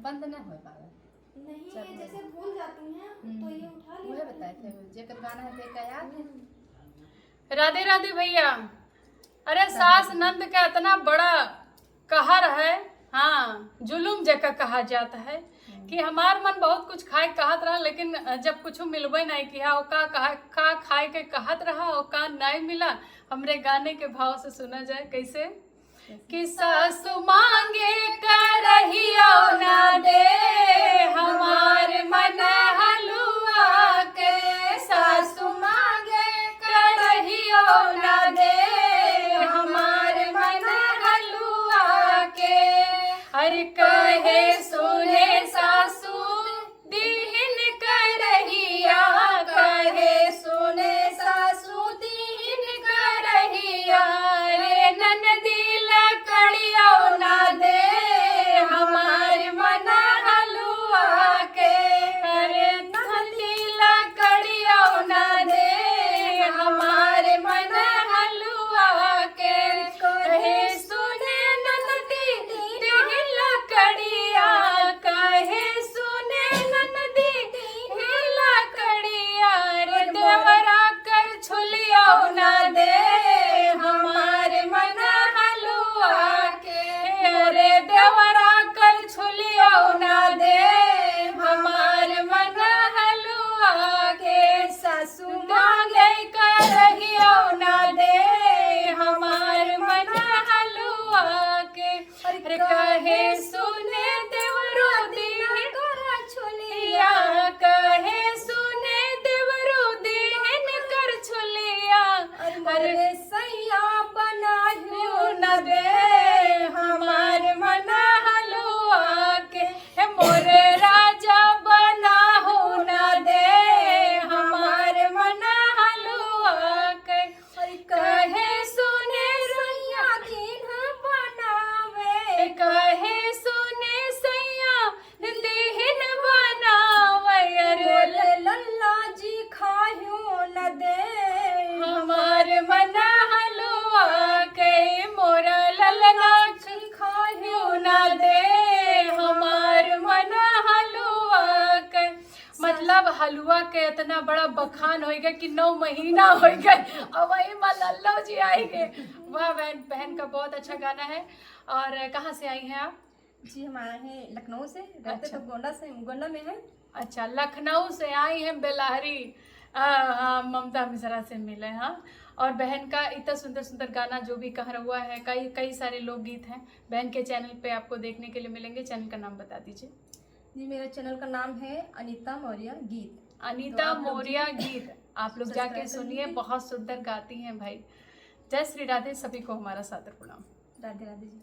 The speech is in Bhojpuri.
बंद ना हो पावे नहीं ये जैसे भूल जाती हैं तो ये उठा लिया। मुझे बताए थे जेकर गाना है ते का याद है। राधे राधे भैया। अरे सास नंद का इतना बड़ा कहर है, हाँ जुलुम जका कहा जाता है कि हमार मन बहुत कुछ खाए कहत रहा, लेकिन जब कुछ मिलबे नहीं किया का खाए के कहत रहा और का नहीं मिला। हमरे गाने के भाव से सुना जाए कैसे कि सासु मांगे करहियो ना दे हमार मन हलुआ के, सासु मांगे करहियो ना दे हमार मन हलुआ के। हर कहे सुने सासु दीन करहिया, कहे सुने सासु दीन करहिया। रे ननदी लकड़ियो ना दे हमार मन हलुआ के, अरे ननदी लकड़ियो ना दे हमार मन हलुआ के। कहे सुने ननदी दीन लकड़िया, कहे सुने ननदी दीन लकड़िया। रे देवरा कर छुलियो ना दे हमार मन हलुआ के, रे देवरा कर छुलियो ना दे हमार मन हलुआ के। सासु मांगे करहियो ना दे हमार मन हलुआ के। अरे कहे सुने देवरो दीन कर छुलिया, कहे सुने देवरो दीन कर छुलिया। अरे सैया बनाहियो न दे हमार मन हलुआ के, मोरे राजा बनाहो न दे हमार मन हलुआ के। कहे सुने सैया दीन बनावे, कहे सुने सैया दीन बनावे। अरे लल्ला जी खाहियो न दे हमार मन हलुआ के, मोरा ललना जी खाहियो न दे हमार मन हलुआ के। मतलब हलवा के इतना बड़ा बखान हो गया कि 9 महीना हो गए और वही माँ लल्लो जी आई गए। वाह बहन, बहन का बहुत अच्छा गाना है। और कहाँ से आई हैं आप? जी हम आए हैं लखनऊ से, रहते तो गोंडा में है। अच्छा, लखनऊ से आई हैं बेलाहरी। हाँ, ममता मिश्रा से मिले। हाँ, और बहन का इतना सुंदर सुंदर गाना जो भी कह हुआ है, कई सारे लोकगीत हैं बहन के चैनल पे आपको देखने के लिए मिलेंगे। चैनल का नाम बता दीजिए। जी मेरा चैनल का नाम है अनीता मौर्य गीत। अनीता मौर्य गीत, आप लोग जाके सुनिए, बहुत सुंदर गाती हैं भाई। जय श्री राधे, सभी को हमारा सादर प्रणाम। राधे राधे जी।